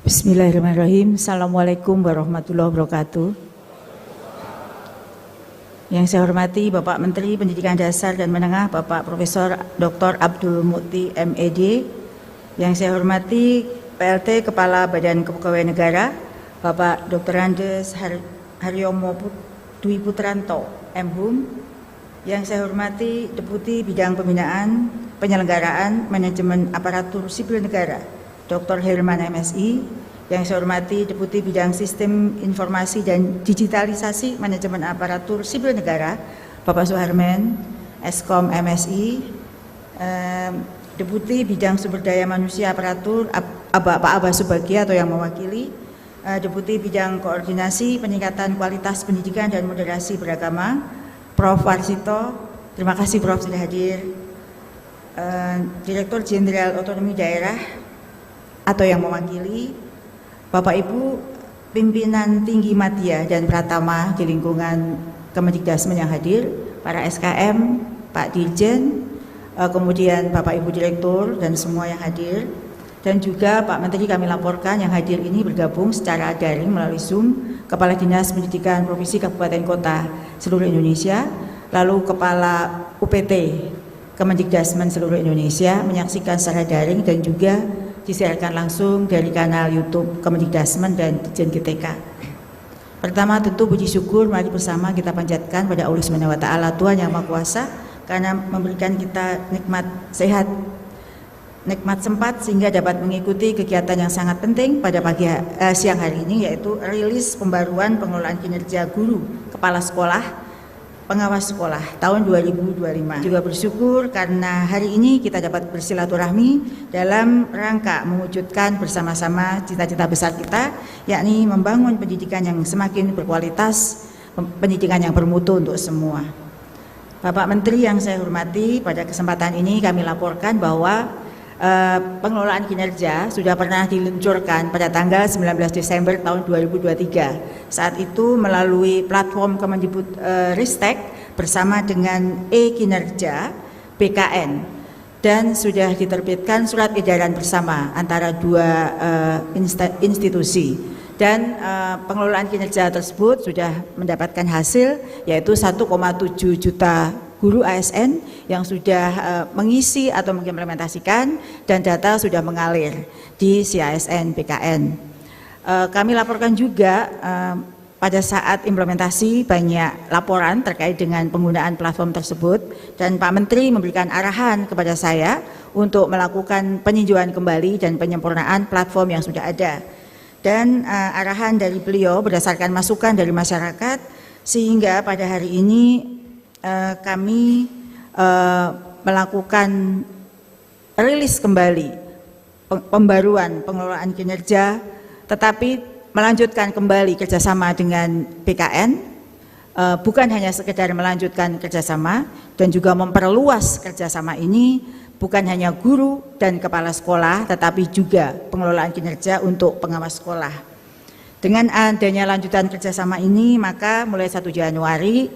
Bismillahirrahmanirrahim. Assalamualaikum warahmatullahi wabarakatuh. Yang saya hormati Bapak Menteri Pendidikan Dasar dan Menengah, Bapak Profesor Dr. Abdul Mukti MED. Yang saya hormati PLT Kepala Badan Kepegawaian Negara, Bapak Dr. Andes Haryomo Dwi Putranto, MHum. Yang saya hormati Deputi Bidang Pembinaan, Penyelenggaraan, Manajemen Aparatur Sipil Negara, Dr. Herman MSI. Yang saya hormati Deputi Bidang Sistem Informasi dan Digitalisasi Manajemen Aparatur Sipil Negara, Bapak Suharmen, Eskom MSI. Deputi Bidang Sumber Daya Manusia Aparatur, Pak Abah Subagia atau yang mewakili. Deputi Bidang Koordinasi Peningkatan Kualitas Pendidikan dan Moderasi Beragama, Prof. Warsito. Terima kasih Prof. sudah hadir. Direktur Jenderal Otonomi Daerah atau yang mewakili, Bapak Ibu pimpinan tinggi Madya dan Pratama di lingkungan Kemendikdasmen yang hadir, para SKM, Pak Dirjen, kemudian Bapak Ibu Direktur dan semua yang hadir, dan juga Pak Menteri kami laporkan yang hadir ini bergabung secara daring melalui Zoom, Kepala Dinas Pendidikan Provinsi Kabupaten Kota seluruh Indonesia, lalu Kepala UPT Kemendikdasmen seluruh Indonesia menyaksikan secara daring dan juga disiarkan langsung dari kanal YouTube Kemendikdasmen dan Ditjen GTK. Pertama tentu puji syukur mari bersama kita panjatkan pada Allah Subhanahu wa taala Tuhan yang Maha Kuasa karena memberikan kita nikmat sehat, nikmat sempat sehingga dapat mengikuti kegiatan yang sangat penting pada siang hari ini, yaitu rilis pembaruan pengelolaan kinerja guru, kepala sekolah, pengawas sekolah tahun 2025. Juga bersyukur karena hari ini kita dapat bersilaturahmi dalam rangka mewujudkan bersama-sama cita-cita besar kita, yakni membangun pendidikan yang semakin berkualitas, pendidikan yang bermutu untuk semua. Bapak Menteri yang saya hormati, pada kesempatan ini kami laporkan bahwa pengelolaan kinerja sudah pernah diluncurkan pada tanggal 19 Desember tahun 2023. Saat itu melalui platform Kemendikbud Ristek bersama dengan e-kinerja BKN, dan sudah diterbitkan surat edaran bersama antara dua institusi, dan pengelolaan kinerja tersebut sudah mendapatkan hasil, yaitu 1,7 juta guru ASN yang sudah mengisi atau mengimplementasikan, dan data sudah mengalir di CASN BKN. Kami laporkan juga pada saat implementasi banyak laporan terkait dengan penggunaan platform tersebut, dan Pak Menteri memberikan arahan kepada saya untuk melakukan peninjauan kembali dan penyempurnaan platform yang sudah ada. Dan arahan dari beliau berdasarkan masukan dari masyarakat, sehingga pada hari ini kami melakukan rilis kembali pembaruan pengelolaan kinerja, tetapi melanjutkan kembali kerjasama dengan BKN, bukan hanya sekedar melanjutkan kerjasama, dan juga memperluas kerjasama ini bukan hanya guru dan kepala sekolah, tetapi juga pengelolaan kinerja untuk pengawas sekolah. Dengan adanya lanjutan kerjasama ini, maka mulai 1 Januari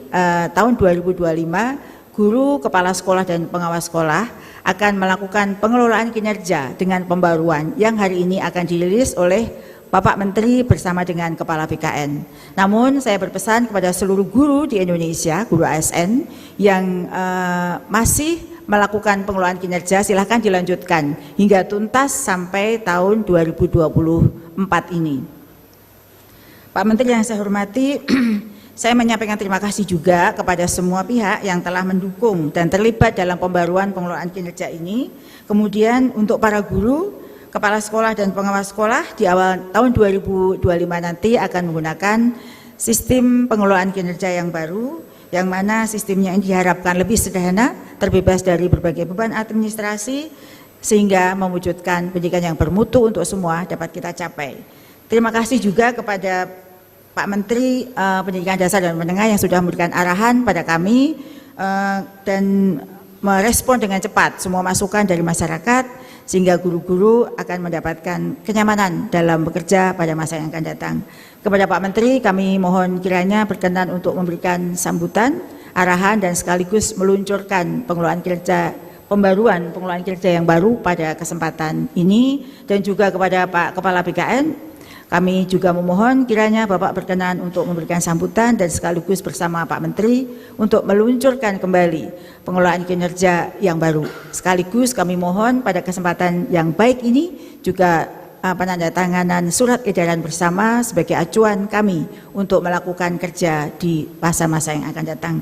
tahun 2025, guru, kepala sekolah, dan pengawas sekolah akan melakukan pengelolaan kinerja dengan pembaruan yang hari ini akan dirilis oleh Bapak Menteri bersama dengan Kepala BKN. Namun saya berpesan kepada seluruh guru di Indonesia, guru ASN yang masih melakukan pengelolaan kinerja, silahkan dilanjutkan hingga tuntas sampai tahun 2024 ini. Pak Menteri yang saya hormati, saya menyampaikan terima kasih juga kepada semua pihak yang telah mendukung dan terlibat dalam pembaruan pengelolaan kinerja ini. Kemudian untuk para guru, kepala sekolah, dan pengawas sekolah di awal tahun 2025 nanti akan menggunakan sistem pengelolaan kinerja yang baru, yang mana sistemnya ini diharapkan lebih sederhana, terbebas dari berbagai beban administrasi, sehingga mewujudkan pendidikan yang bermutu untuk semua dapat kita capai. Terima kasih juga kepada Pak Menteri Pendidikan Dasar dan Menengah yang sudah memberikan arahan pada kami dan merespon dengan cepat semua masukan dari masyarakat, sehingga guru-guru akan mendapatkan kenyamanan dalam bekerja pada masa yang akan datang. Kepada Pak Menteri kami mohon kiranya berkenan untuk memberikan sambutan, arahan, dan sekaligus meluncurkan pengelolaan kinerja pembaruan pengelolaan kinerja yang baru pada kesempatan ini, dan juga kepada Pak Kepala BKN. Kami juga memohon kiranya Bapak berkenan untuk memberikan sambutan dan sekaligus bersama Pak Menteri untuk meluncurkan kembali pengelolaan kinerja yang baru. Sekaligus kami mohon pada kesempatan yang baik ini juga penandatanganan surat edaran bersama sebagai acuan kami untuk melakukan kerja di masa-masa yang akan datang.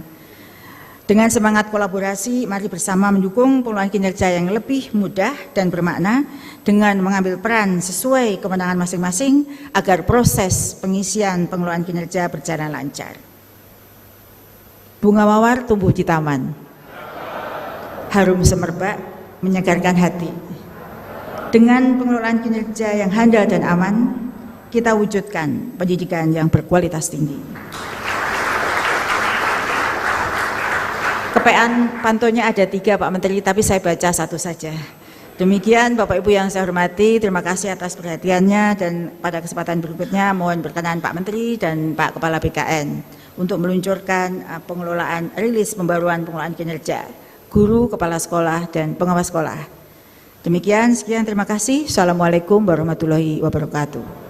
Dengan semangat kolaborasi, mari bersama mendukung pengelolaan kinerja yang lebih mudah dan bermakna dengan mengambil peran sesuai kewenangan masing-masing agar proses pengisian pengelolaan kinerja berjalan lancar. Bunga mawar tumbuh di taman, harum semerbak menyegarkan hati. Dengan pengelolaan kinerja yang handal dan aman, kita wujudkan pendidikan yang berkualitas tinggi. Kepean pantonya ada 3 Pak Menteri, tapi saya baca 1 saja. Demikian Bapak Ibu yang saya hormati, terima kasih atas perhatiannya, dan pada kesempatan berikutnya mohon berkenan Pak Menteri dan Pak Kepala BKN untuk meluncurkan pengelolaan rilis pembaruan pengelolaan kinerja guru, kepala sekolah, dan pengawas sekolah. Demikian, sekian, terima kasih. Assalamualaikum warahmatullahi wabarakatuh.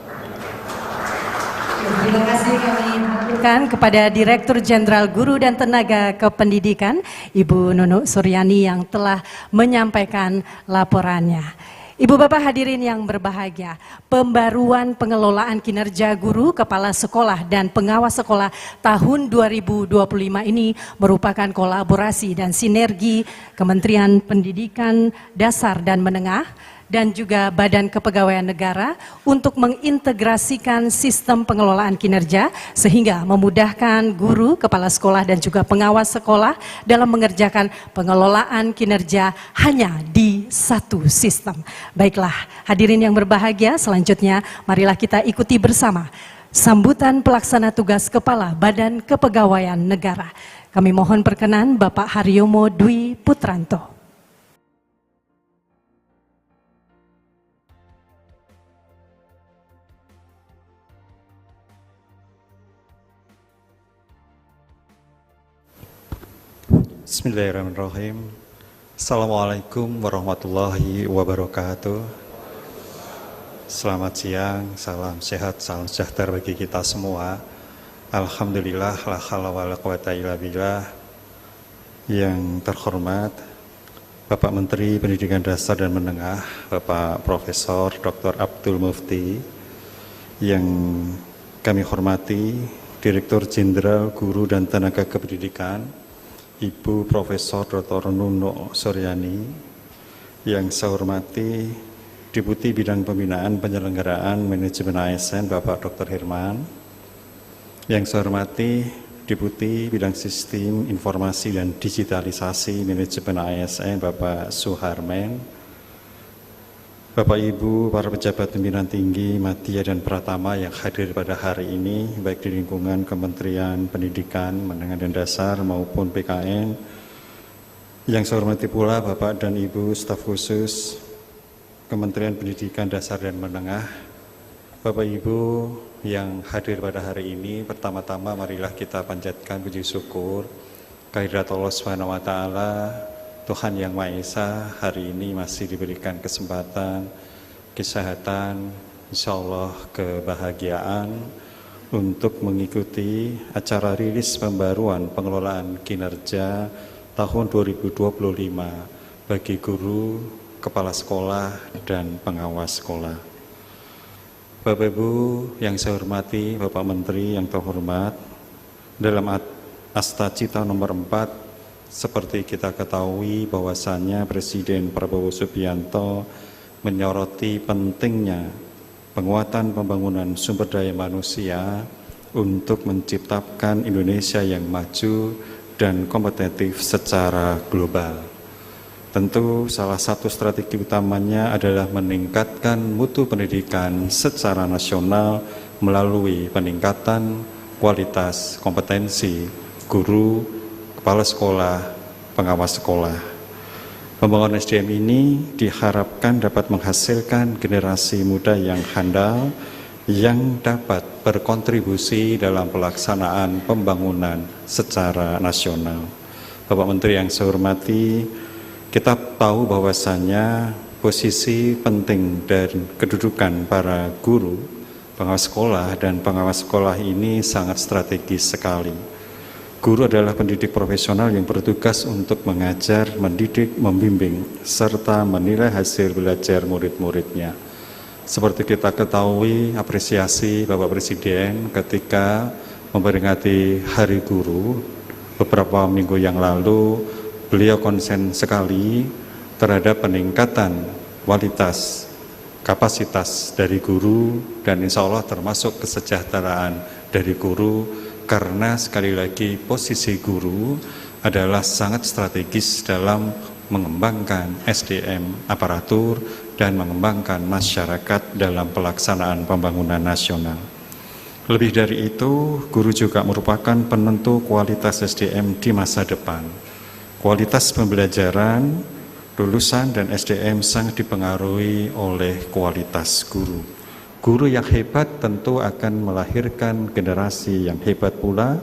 Terima kasih kami aturkan kepada Direktur Jenderal Guru dan Tenaga Kependidikan, Ibu Nunuk Suryani yang telah menyampaikan laporannya. Ibu Bapak hadirin yang berbahagia, pembaruan pengelolaan kinerja guru, kepala sekolah, dan pengawas sekolah tahun 2025 ini merupakan kolaborasi dan sinergi Kementerian Pendidikan Dasar dan Menengah dan juga Badan Kepegawaian Negara untuk mengintegrasikan sistem pengelolaan kinerja sehingga memudahkan guru, kepala sekolah, dan juga pengawas sekolah dalam mengerjakan pengelolaan kinerja hanya di satu sistem. Baiklah, hadirin yang berbahagia, selanjutnya marilah kita ikuti bersama sambutan pelaksana tugas Kepala Badan Kepegawaian Negara. Kami mohon perkenan Bapak Haryomo Dwi Putranto. Bismillahirrahmanirrahim. Assalamualaikum warahmatullahi wabarakatuh. Selamat siang, salam sehat, salam sejahtera bagi kita semua. Alhamdulillah, la haula wala quwata illa billah. Yang terhormat Bapak Menteri Pendidikan Dasar dan Menengah, Bapak Profesor Dr. Abdul Mufti. Yang kami hormati Direktur Jenderal Guru dan Tenaga Kependidikan, Ibu Profesor Dr. Nunuk Suryani. Yang saya hormati Deputi Bidang Pembinaan Penyelenggaraan Manajemen ASN Bapak Dr. Herman. Yang saya hormati Deputi Bidang Sistem Informasi dan Digitalisasi Manajemen ASN Bapak Suharmen. Bapak Ibu, para pejabat pimpinan tinggi, media dan pratama yang hadir pada hari ini, baik di lingkungan Kementerian Pendidikan, Menengah dan Dasar maupun PKN. Yang saya hormati pula Bapak dan Ibu staf khusus Kementerian Pendidikan Dasar dan Menengah. Bapak Ibu yang hadir pada hari ini, pertama-tama marilah kita panjatkan puji syukur kehadirat Allah SWT, Tuhan Yang Maha Esa. Hari ini masih diberikan kesempatan, kesehatan, insya Allah kebahagiaan untuk mengikuti acara rilis pembaruan pengelolaan kinerja tahun 2025 bagi guru, kepala sekolah, dan pengawas sekolah. Bapak Ibu yang saya hormati, Bapak Menteri yang terhormat, dalam Asta Cita nomor 4, seperti kita ketahui bahwasannya Presiden Prabowo Subianto menyoroti pentingnya penguatan pembangunan sumber daya manusia untuk menciptakan Indonesia yang maju dan kompetitif secara global. Tentu salah satu strategi utamanya adalah meningkatkan mutu pendidikan secara nasional melalui peningkatan kualitas kompetensi guru, kepala sekolah, pengawas sekolah. Pembangunan SDM ini diharapkan dapat menghasilkan generasi muda yang handal yang dapat berkontribusi dalam pelaksanaan pembangunan secara nasional. Bapak Menteri yang saya hormati, Kita tahu bahwasannya posisi penting dan kedudukan para guru, pengawas sekolah dan pengawas sekolah ini sangat strategis sekali. Guru adalah pendidik profesional yang bertugas untuk mengajar, mendidik, membimbing, serta menilai hasil belajar murid-muridnya. Seperti kita ketahui, apresiasi Bapak Presiden ketika memperingati Hari Guru beberapa minggu yang lalu, beliau konsen sekali terhadap peningkatan kualitas, kapasitas dari guru, dan insya Allah termasuk kesejahteraan dari guru, karena sekali lagi posisi guru adalah sangat strategis dalam mengembangkan SDM aparatur dan mengembangkan masyarakat dalam pelaksanaan pembangunan nasional. Lebih dari itu, guru juga merupakan penentu kualitas SDM di masa depan. Kualitas pembelajaran, lulusan dan SDM sangat dipengaruhi oleh kualitas guru. Guru yang hebat tentu akan melahirkan generasi yang hebat pula,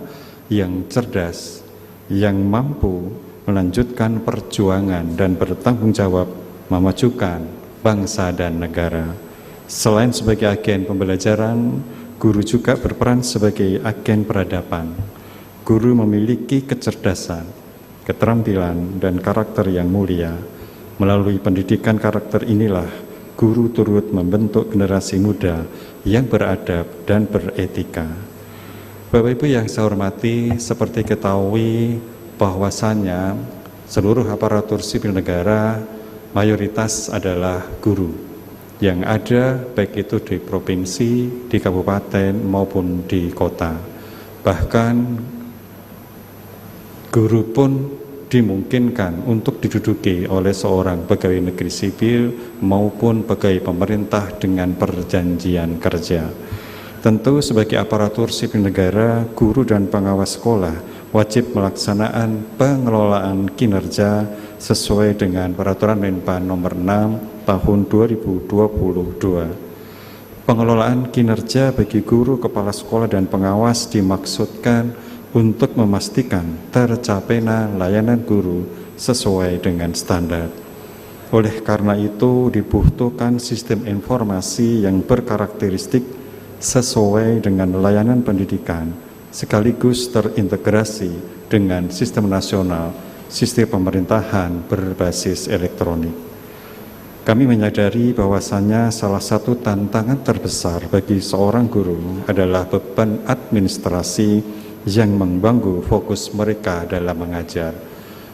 yang cerdas, yang mampu melanjutkan perjuangan dan bertanggung jawab memajukan bangsa dan negara. Selain sebagai agen pembelajaran, guru juga berperan sebagai agen peradaban. Guru memiliki kecerdasan, keterampilan, dan karakter yang mulia. Melalui pendidikan karakter inilah, guru turut membentuk generasi muda yang beradab dan beretika. Bapak Ibu yang saya hormati, seperti ketahui bahwasannya seluruh aparatur sipil negara mayoritas adalah guru yang ada, baik itu di provinsi, di kabupaten maupun di kota. Bahkan guru pun dimungkinkan untuk diduduki oleh seorang pegawai negeri sipil maupun pegawai pemerintah dengan perjanjian kerja. Tentu sebagai aparatur sipil negara, guru dan pengawas sekolah wajib melaksanakan pengelolaan kinerja sesuai dengan Peraturan Menpan Nomor 6 Tahun 2022. Pengelolaan kinerja bagi guru, kepala sekolah, dan pengawas dimaksudkan untuk memastikan tercapainya layanan guru sesuai dengan standar. Oleh karena itu, dibutuhkan sistem informasi yang berkarakteristik sesuai dengan layanan pendidikan, sekaligus terintegrasi dengan sistem nasional, sistem pemerintahan berbasis elektronik. Kami menyadari bahwasannya salah satu tantangan terbesar bagi seorang guru adalah beban administrasi yang mengganggu fokus mereka dalam mengajar.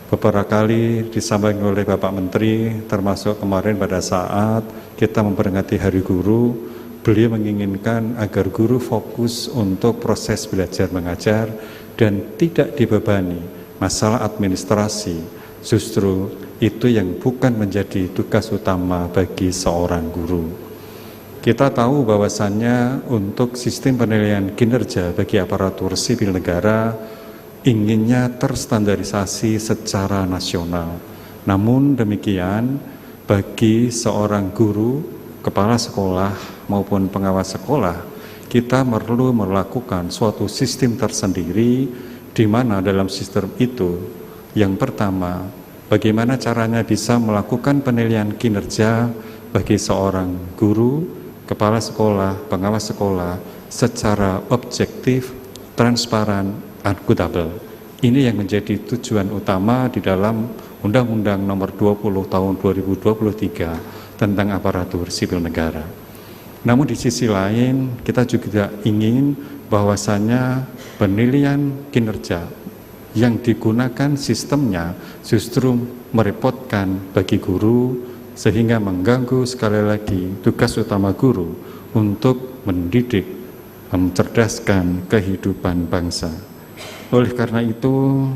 Beberapa kali disampaikan oleh Bapak Menteri, termasuk kemarin pada saat kita memperingati Hari Guru, beliau menginginkan agar guru fokus untuk proses belajar mengajar dan tidak dibebani masalah administrasi. Justru itu yang bukan menjadi tugas utama bagi seorang guru. Kita tahu bahwasannya untuk sistem penilaian kinerja bagi aparatur sipil negara inginnya terstandarisasi secara nasional. Namun demikian, bagi seorang guru, kepala sekolah maupun pengawas sekolah, kita perlu melakukan suatu sistem tersendiri di mana dalam sistem itu, yang pertama, bagaimana caranya bisa melakukan penilaian kinerja bagi seorang guru, kepala sekolah, pengawas sekolah secara objektif, transparan, akuntabel. Ini yang menjadi tujuan utama di dalam Undang-Undang Nomor 20 Tahun 2023 tentang aparatur sipil negara. Namun di sisi lain, kita juga ingin bahwasannya penilaian kinerja yang digunakan sistemnya justru merepotkan bagi guru, sehingga mengganggu sekali lagi tugas utama guru untuk mendidik, mencerdaskan kehidupan bangsa. Oleh karena itu,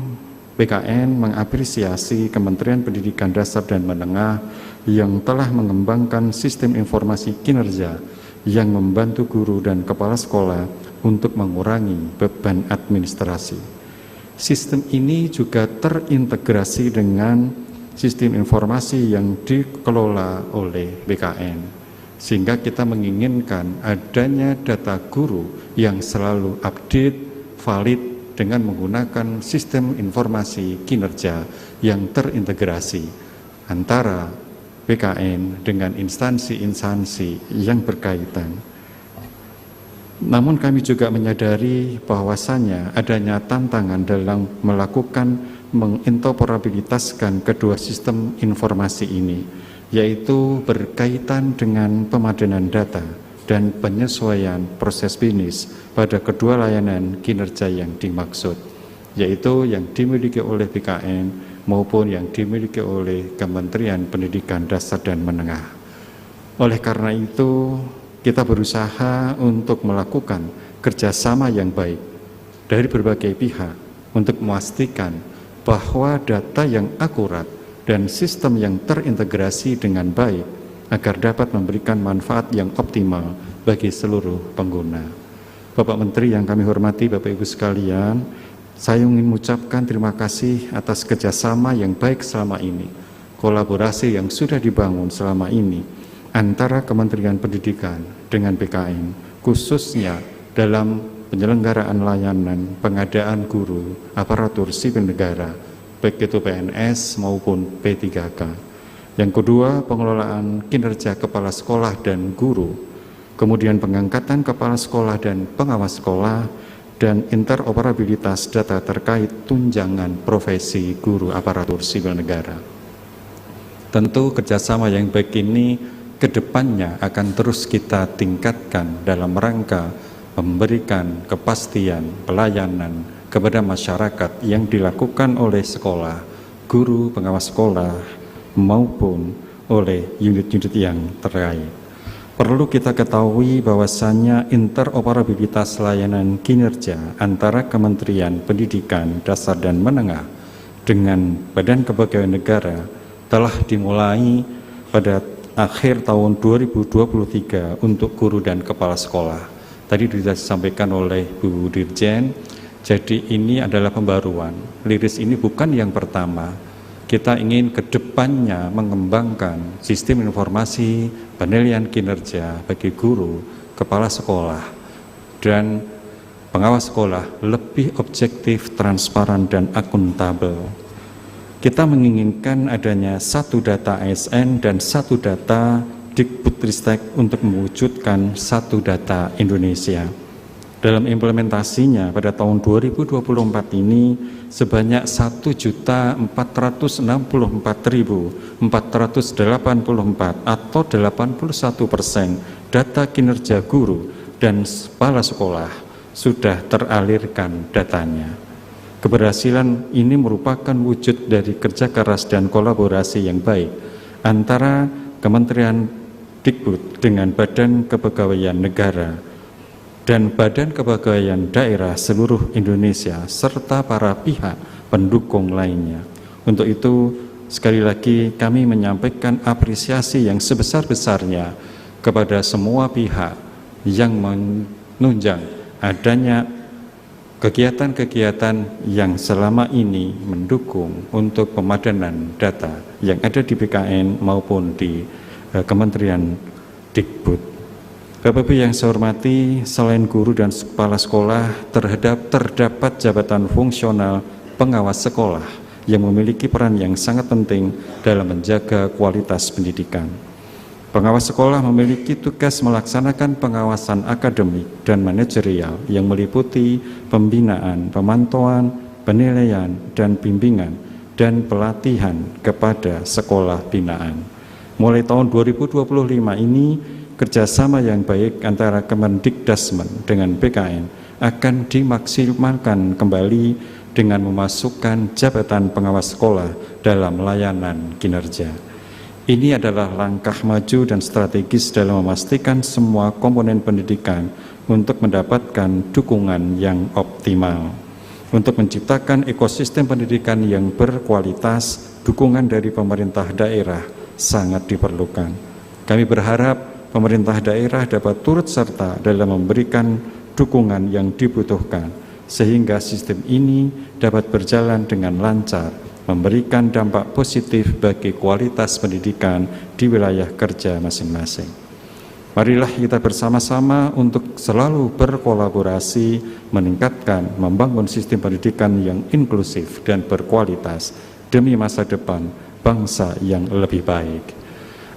PKN mengapresiasi Kementerian Pendidikan Dasar dan Menengah yang telah mengembangkan sistem informasi kinerja yang membantu guru dan kepala sekolah untuk mengurangi beban administrasi. Sistem ini juga terintegrasi dengan sistem informasi yang dikelola oleh BKN, sehingga kita menginginkan adanya data guru yang selalu update, valid dengan menggunakan sistem informasi kinerja yang terintegrasi, antara BKN dengan instansi-instansi yang berkaitan. Namun kami juga menyadari bahwasannya adanya tantangan dalam melakukan menginteroperabilitaskan kedua sistem informasi ini, yaitu berkaitan dengan pemadanan data dan penyesuaian proses bisnis pada kedua layanan kinerja yang dimaksud, yaitu yang dimiliki oleh BKN maupun yang dimiliki oleh Kementerian Pendidikan Dasar dan Menengah. Oleh karena itu, kita berusaha untuk melakukan kerjasama yang baik dari berbagai pihak untuk memastikan bahwa data yang akurat dan sistem yang terintegrasi dengan baik agar dapat memberikan manfaat yang optimal bagi seluruh pengguna. Bapak Menteri yang kami hormati, Bapak Ibu sekalian, saya ingin mengucapkan terima kasih atas kerjasama yang baik selama ini, kolaborasi yang sudah dibangun selama ini antara Kementerian Pendidikan dengan BKN, khususnya dalam penyelenggaraan layanan pengadaan guru aparatur sipil negara, baik itu PNS maupun P3K. Yang kedua, pengelolaan kinerja kepala sekolah dan guru, kemudian pengangkatan kepala sekolah dan pengawas sekolah, dan interoperabilitas data terkait tunjangan profesi guru aparatur sipil negara. Tentu kerjasama yang baik ini kedepannya akan terus kita tingkatkan dalam rangka memberikan kepastian pelayanan kepada masyarakat yang dilakukan oleh sekolah, guru, pengawas sekolah, maupun oleh unit-unit yang terkait. Perlu kita ketahui bahwasannya interoperabilitas layanan kinerja antara Kementerian Pendidikan Dasar dan Menengah dengan Badan Kepegawaian Negara telah dimulai pada akhir tahun 2023 untuk guru dan kepala sekolah. Tadi sudah disampaikan oleh Bu Dirjen, jadi ini adalah pembaruan. Liris ini bukan yang pertama. Kita ingin ke depannya mengembangkan sistem informasi penilaian kinerja bagi guru, kepala sekolah, dan pengawas sekolah lebih objektif, transparan, dan akuntabel. Kita menginginkan adanya satu data ASN dan satu data Dikbudristek untuk mewujudkan satu data Indonesia. Dalam implementasinya pada tahun 2024 ini sebanyak 1.464.484 atau 81% data kinerja guru dan kepala sekolah sudah teralirkan datanya. Keberhasilan ini merupakan wujud dari kerja keras dan kolaborasi yang baik antara Kementerian Dikbud dengan Badan Kepegawaian Negara dan Badan Kepegawaian Daerah seluruh Indonesia serta para pihak pendukung lainnya. Untuk itu, sekali lagi kami menyampaikan apresiasi yang sebesar-besarnya kepada semua pihak yang menunjang adanya kegiatan-kegiatan yang selama ini mendukung untuk pemadanan data yang ada di BKN maupun di Kementerian Dikbud. Bapak Ibu yang saya hormati, selain guru dan kepala sekolah, terdapat jabatan fungsional pengawas sekolah yang memiliki peran yang sangat penting dalam menjaga kualitas pendidikan. Pengawas sekolah memiliki tugas melaksanakan pengawasan akademik dan manajerial yang meliputi pembinaan, pemantauan, penilaian, dan bimbingan, dan pelatihan kepada sekolah binaan. Mulai tahun 2025 ini, kerjasama yang baik antara Kemendikdasmen dengan BKN akan dimaksimalkan kembali dengan memasukkan jabatan pengawas sekolah dalam layanan kinerja. Ini adalah langkah maju dan strategis dalam memastikan semua komponen pendidikan untuk mendapatkan dukungan yang optimal. Untuk menciptakan ekosistem pendidikan yang berkualitas, dukungan dari pemerintah daerah sangat diperlukan. Kami berharap pemerintah daerah dapat turut serta dalam memberikan dukungan yang dibutuhkan, sehingga sistem ini dapat berjalan dengan lancar, memberikan dampak positif bagi kualitas pendidikan di wilayah kerja masing-masing. Marilah kita bersama-sama untuk selalu berkolaborasi, meningkatkan, membangun sistem pendidikan yang inklusif dan berkualitas demi masa depan bangsa yang lebih baik.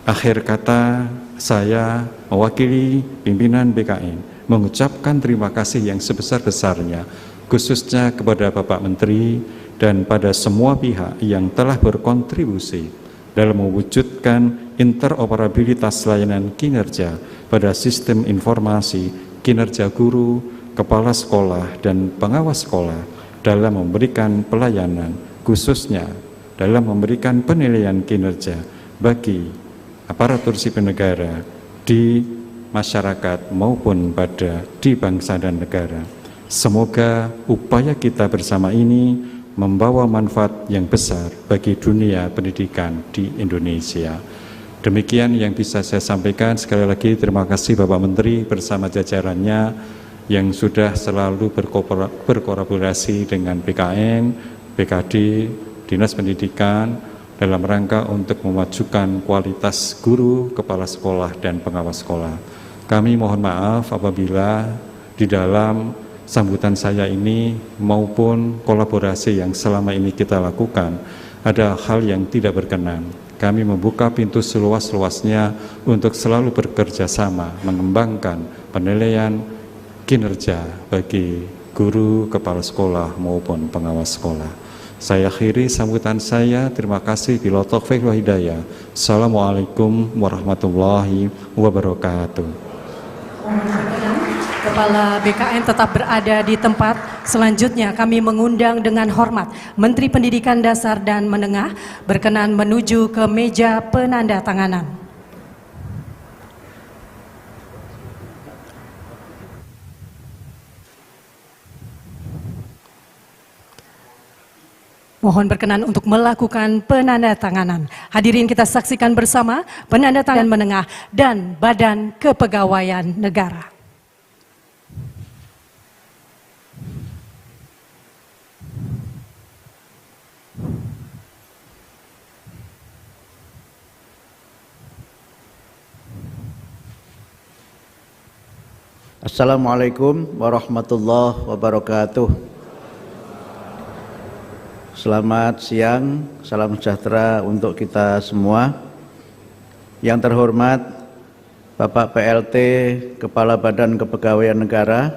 Akhir kata, saya mewakili pimpinan BKN mengucapkan terima kasih yang sebesar-besarnya, khususnya kepada Bapak Menteri dan pada semua pihak yang telah berkontribusi dalam mewujudkan interoperabilitas layanan kinerja pada sistem informasi kinerja guru, kepala sekolah, dan pengawas sekolah dalam memberikan pelayanan, khususnya dalam memberikan penilaian kinerja bagi aparatur sipil negara di masyarakat maupun di bangsa dan negara. Semoga upaya kita bersama ini membawa manfaat yang besar bagi dunia pendidikan di Indonesia. Demikian yang bisa saya sampaikan. Sekali lagi terima kasih Bapak Menteri bersama jajarannya yang sudah selalu berkolaborasi dengan BKN, BKD, Dinas Pendidikan dalam rangka untuk memajukan kualitas guru, kepala sekolah, dan pengawas sekolah. Kami mohon maaf apabila di dalam sambutan saya ini maupun kolaborasi yang selama ini kita lakukan ada hal yang tidak berkenan. Kami membuka pintu seluas-luasnya untuk selalu bekerja sama mengembangkan penilaian kinerja bagi guru, kepala sekolah maupun pengawas sekolah. Saya akhiri sambutan saya. Terima kasih. Bila taufiq wal hidayah. Assalamualaikum warahmatullahi wabarakatuh. Kepala BKN tetap berada di tempat. Selanjutnya kami mengundang dengan hormat Menteri Pendidikan Dasar dan Menengah berkenan menuju ke meja penandatanganan. Mohon berkenan untuk melakukan penandatanganan. Hadirin kita saksikan bersama penandatanganan menengah dan Badan Kepegawaian Negara. Assalamualaikum warahmatullahi wabarakatuh. Selamat siang, salam sejahtera untuk kita semua. Yang terhormat Bapak PLT Kepala Badan Kepegawaian Negara,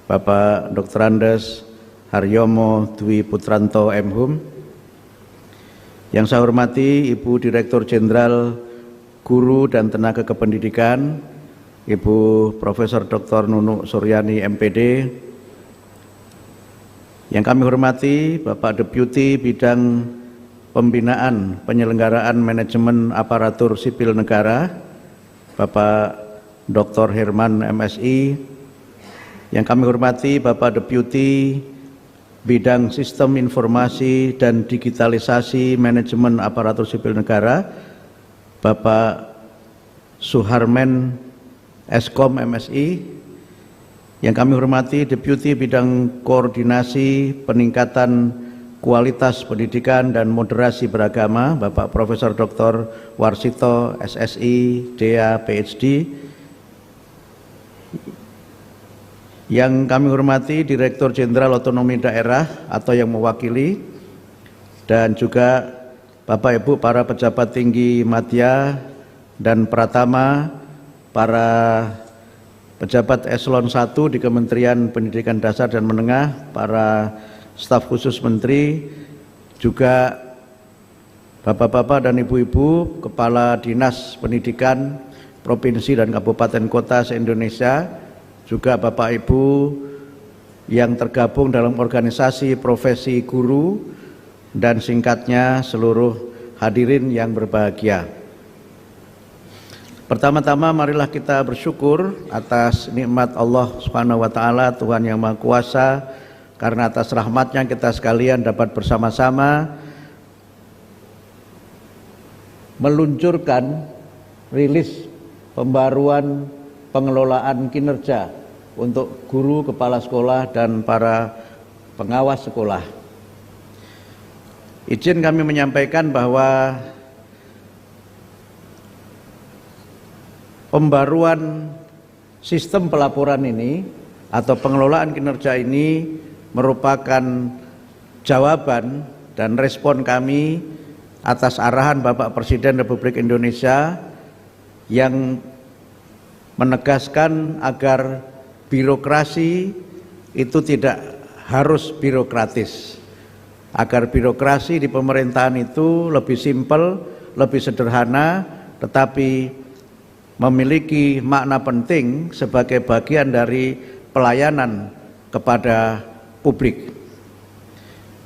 Bapak Dr. Andes Haryomo Dwi Putranto MHum. Yang saya hormati Ibu Direktur Jenderal Guru dan Tenaga Kependidikan, Ibu Profesor Dr. Nunuk Suryani MPD. Yang kami hormati Bapak Deputi Bidang Pembinaan Penyelenggaraan Manajemen Aparatur Sipil Negara, Bapak Dr. Herman MSI. Yang kami hormati Bapak Deputi Bidang Sistem Informasi dan Digitalisasi Manajemen Aparatur Sipil Negara, Bapak Suharmen Eskom MSI. Yang kami hormati Deputi Bidang Koordinasi Peningkatan Kualitas Pendidikan dan Moderasi Beragama, Bapak Profesor Dr. Warsito SSI DA PhD. Yang kami hormati Direktur Jenderal Otonomi Daerah atau yang mewakili, dan juga Bapak Ibu para pejabat tinggi Madya dan Pratama, para pejabat eselon 1 di Kementerian Pendidikan Dasar dan Menengah, para staf khusus menteri, juga bapak-bapak dan ibu-ibu kepala dinas pendidikan provinsi dan kabupaten kota se-Indonesia, juga bapak ibu yang tergabung dalam organisasi profesi guru, dan singkatnya seluruh hadirin yang berbahagia. Pertama-tama marilah kita bersyukur atas nikmat Allah Subhanahu wa taala, Tuhan yang Maha Kuasa, karena atas rahmatnya kita sekalian dapat bersama-sama meluncurkan rilis pembaruan pengelolaan kinerja untuk guru, kepala sekolah, dan para pengawas sekolah. Izin kami menyampaikan bahwa pembaruan sistem pelaporan ini atau pengelolaan kinerja ini merupakan jawaban dan respon kami atas arahan Bapak Presiden Republik Indonesia yang menegaskan agar birokrasi itu tidak harus birokratis, agar birokrasi di pemerintahan itu lebih simpel, lebih sederhana, tetapi memiliki makna penting sebagai bagian dari pelayanan kepada publik.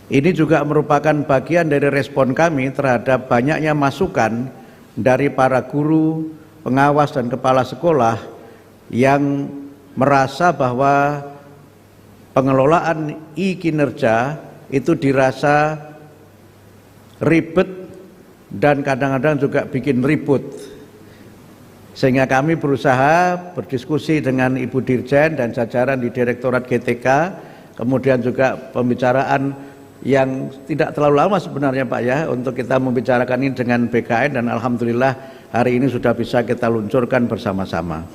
Ini juga merupakan bagian dari respon kami terhadap banyaknya masukan dari para guru, pengawas dan kepala sekolah yang merasa bahwa pengelolaan e-kinerja itu dirasa ribet dan kadang-kadang juga bikin ribut. Sehingga kami berusaha berdiskusi dengan Ibu Dirjen dan jajaran di Direktorat GTK, kemudian juga pembicaraan yang tidak terlalu lama sebenarnya Pak ya, untuk kita membicarakan ini dengan BKN, dan alhamdulillah hari ini sudah bisa kita luncurkan bersama-sama.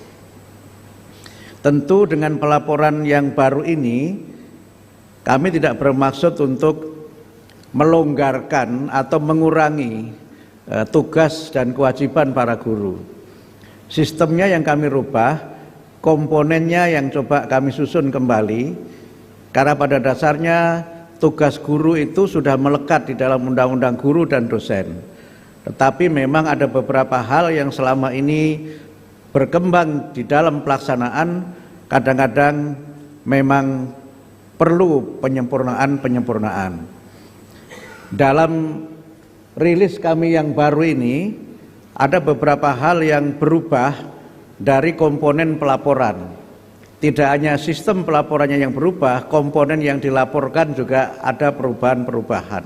Tentu dengan pelaporan yang baru ini kami tidak bermaksud untuk melonggarkan atau mengurangi tugas dan kewajiban para guru. Sistemnya yang kami rubah, komponennya yang coba kami susun kembali, karena pada dasarnya tugas guru itu sudah melekat di dalam undang-undang guru dan dosen. Tetapi memang ada beberapa hal yang selama ini berkembang di dalam pelaksanaan, kadang-kadang memang perlu penyempurnaan. Dalam rilis kami yang baru ini, ada beberapa hal yang berubah dari komponen pelaporan. Tidak hanya sistem pelaporannya yang berubah, komponen yang dilaporkan juga ada perubahan-perubahan.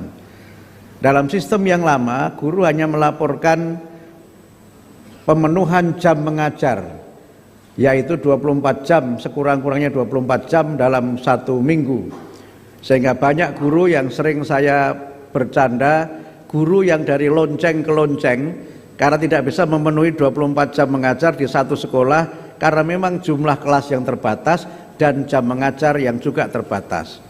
Dalam sistem yang lama, guru hanya melaporkan pemenuhan jam mengajar, yaitu 24 jam, sekurang-kurangnya 24 jam dalam satu minggu. Sehingga banyak guru yang sering saya bercanda, guru yang dari lonceng ke lonceng, karena tidak bisa memenuhi 24 jam mengajar di satu sekolah, karena memang jumlah kelas yang terbatas dan jam mengajar yang juga terbatas.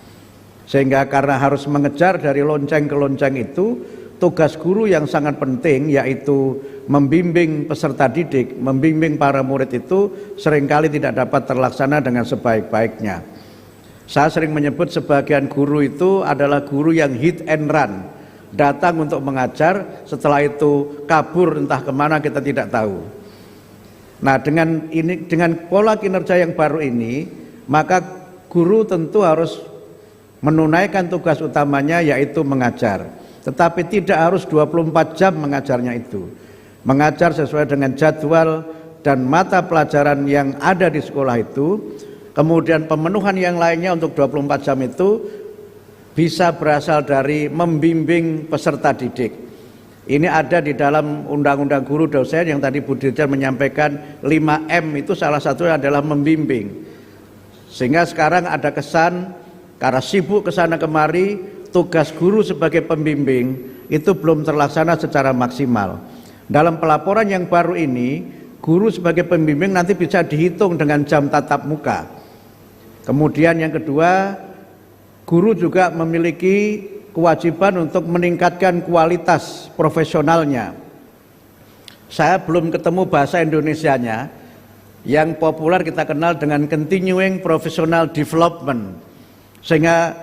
Sehingga karena harus mengejar dari lonceng ke lonceng itu, tugas guru yang sangat penting, yaitu membimbing peserta didik, membimbing para murid itu seringkali tidak dapat terlaksana dengan sebaik-baiknya. Saya sering menyebut sebagian guru itu adalah guru yang hit and run, datang untuk mengajar, setelah itu kabur entah kemana kita tidak tahu. Nah, dengan pola kinerja yang baru ini, maka guru tentu harus menunaikan tugas utamanya, yaitu mengajar. Tetapi tidak harus 24 jam mengajarnya itu. Mengajar sesuai dengan jadwal dan mata pelajaran yang ada di sekolah itu. Kemudian pemenuhan yang lainnya untuk 24 jam itu bisa berasal dari membimbing peserta didik. Ini ada di dalam Undang-Undang Guru Dosen yang tadi Bu Dirjen menyampaikan 5M itu salah satunya adalah membimbing. Sehingga sekarang ada kesan karena sibuk kesana kemari, tugas guru sebagai pembimbing itu belum terlaksana secara maksimal. Dalam pelaporan yang baru ini, guru sebagai pembimbing nanti bisa dihitung dengan jam tatap muka. Kemudian yang kedua, guru juga memiliki kewajiban untuk meningkatkan kualitas profesionalnya. Saya belum ketemu bahasa Indonesianya, yang populer kita kenal dengan continuing professional development. Sehingga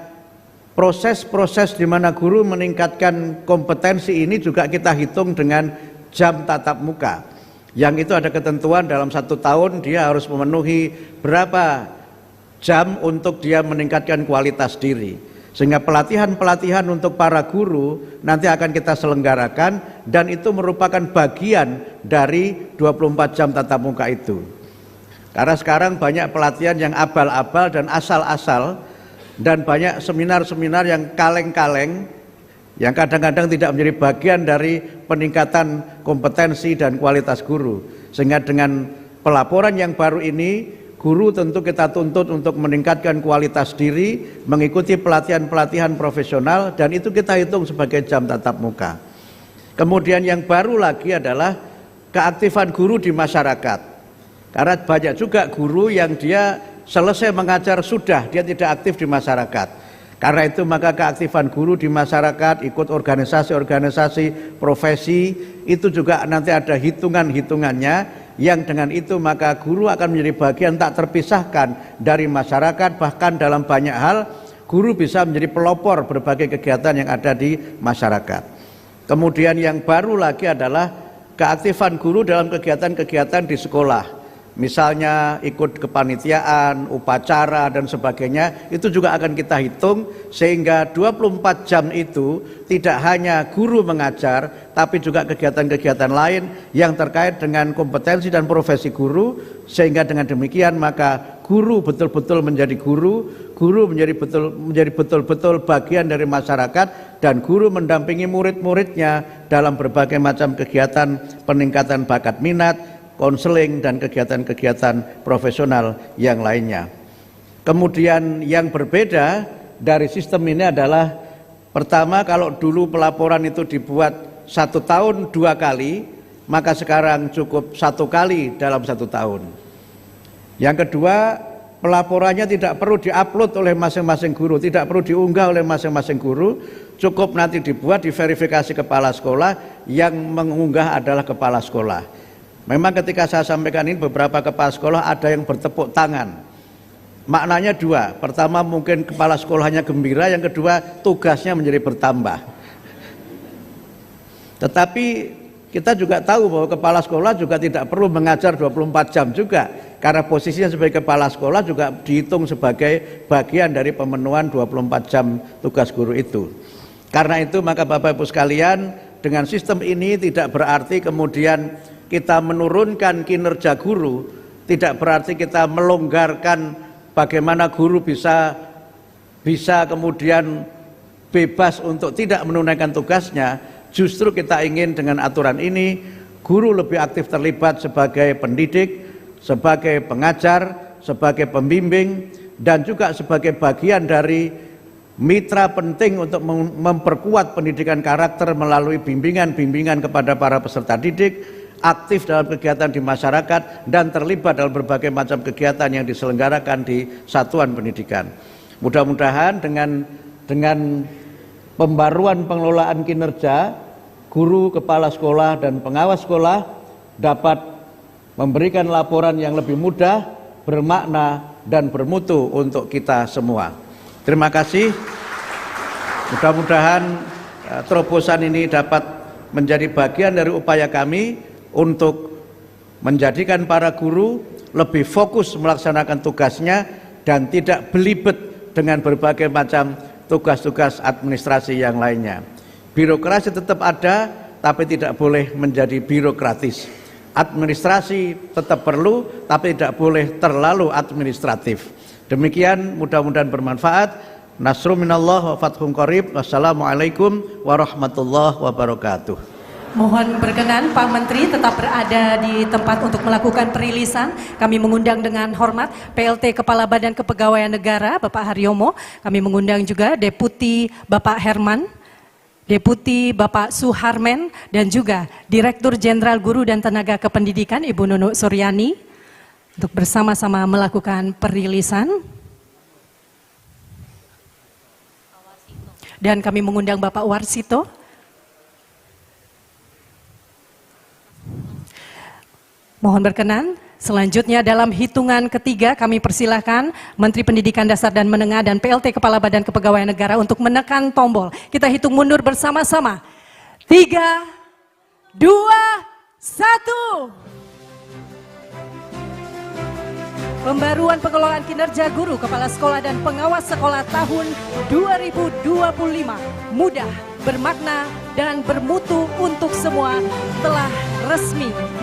proses-proses di mana guru meningkatkan kompetensi ini juga kita hitung dengan jam tatap muka. Yang itu ada ketentuan dalam 1 tahun dia harus memenuhi berapa jam untuk dia meningkatkan kualitas diri. Sehingga pelatihan-pelatihan untuk para guru nanti akan kita selenggarakan, dan itu merupakan bagian dari 24 jam tatap muka itu. Karena sekarang banyak pelatihan yang abal-abal dan asal-asal, dan banyak seminar-seminar yang kaleng-kaleng, yang kadang-kadang tidak menjadi bagian dari peningkatan kompetensi dan kualitas guru. Sehingga dengan pelaporan yang baru ini, guru tentu kita tuntut untuk meningkatkan kualitas diri, mengikuti pelatihan-pelatihan profesional, dan itu kita hitung sebagai jam tatap muka. Kemudian yang baru lagi adalah keaktifan guru di masyarakat. Karena banyak juga guru yang dia selesai mengajar sudah, dia tidak aktif di masyarakat. Karena itu maka keaktifan guru di masyarakat, ikut organisasi-organisasi profesi, itu juga nanti ada hitungan-hitungannya, yang dengan itu maka guru akan menjadi bagian tak terpisahkan dari masyarakat. Bahkan dalam banyak hal guru bisa menjadi pelopor berbagai kegiatan yang ada di masyarakat. Kemudian yang baru lagi adalah keaktifan guru dalam kegiatan-kegiatan di sekolah. Misalnya ikut kepanitiaan, upacara dan sebagainya, itu juga akan kita hitung sehingga 24 jam itu tidak hanya guru mengajar, tapi juga kegiatan-kegiatan lain yang terkait dengan kompetensi dan profesi guru, sehingga dengan demikian maka guru betul-betul menjadi guru menjadi betul-betul bagian dari masyarakat, dan guru mendampingi murid-muridnya dalam berbagai macam kegiatan peningkatan bakat minat, konseling dan kegiatan-kegiatan profesional yang lainnya. Kemudian yang berbeda dari sistem ini adalah, pertama, kalau dulu pelaporan itu dibuat 1 tahun 2 kali, maka sekarang cukup 1 kali dalam 1 tahun. Yang kedua, pelaporannya tidak perlu diupload oleh masing-masing guru, tidak perlu diunggah oleh masing-masing guru, cukup nanti dibuat, diverifikasi kepala sekolah, yang mengunggah adalah kepala sekolah. Memang ketika saya sampaikan ini, beberapa kepala sekolah ada yang bertepuk tangan. Maknanya 2, pertama mungkin kepala sekolahnya gembira, yang kedua tugasnya menjadi bertambah. Tetapi kita juga tahu bahwa kepala sekolah juga tidak perlu mengajar 24 jam juga, karena posisinya sebagai kepala sekolah juga dihitung sebagai bagian dari pemenuhan 24 jam tugas guru itu. Karena itu maka Bapak Ibu sekalian, dengan sistem ini tidak berarti kemudian kita menurunkan kinerja guru, tidak berarti kita melonggarkan bagaimana guru bisa kemudian bebas untuk tidak menunaikan tugasnya. Justru kita ingin dengan aturan ini guru lebih aktif terlibat sebagai pendidik, sebagai pengajar, sebagai pembimbing, dan juga sebagai bagian dari mitra penting untuk memperkuat pendidikan karakter melalui bimbingan-bimbingan kepada para peserta didik, aktif dalam kegiatan di masyarakat, dan terlibat dalam berbagai macam kegiatan yang diselenggarakan di satuan pendidikan. Mudah-mudahan dengan pembaruan pengelolaan kinerja, guru, kepala sekolah, dan pengawas sekolah dapat memberikan laporan yang lebih mudah, bermakna, dan bermutu untuk kita semua. Terima kasih. Mudah-mudahan terobosan ini dapat menjadi bagian dari upaya kami untuk menjadikan para guru lebih fokus melaksanakan tugasnya dan tidak belibet dengan berbagai macam tugas-tugas administrasi yang lainnya. Birokrasi tetap ada, tapi tidak boleh menjadi birokratis. Administrasi tetap perlu, tapi tidak boleh terlalu administratif. Demikian, mudah-mudahan bermanfaat. Nasrun minallah wa fathun qarib. Wassalamualaikum warahmatullahi wabarakatuh. Mohon berkenan Pak Menteri tetap berada di tempat untuk melakukan perilisan. Kami mengundang dengan hormat PLT Kepala Badan Kepegawaian Negara Bapak Haryomo. Kami mengundang juga Deputi Bapak Herman, Deputi Bapak Suharmen, dan juga Direktur Jenderal Guru dan Tenaga Kependidikan Ibu Nunuk Suryani untuk bersama-sama melakukan perilisan. Dan kami mengundang Bapak Warsito. Mohon berkenan, selanjutnya dalam hitungan ketiga kami persilahkan Menteri Pendidikan Dasar dan Menengah dan PLT Kepala Badan Kepegawaian Negara untuk menekan tombol. Kita hitung mundur bersama-sama. 3, 2, 1. Pembaruan pengelolaan kinerja guru, kepala sekolah dan pengawas sekolah tahun 2025 mudah, bermakna dan bermutu untuk semua telah resmi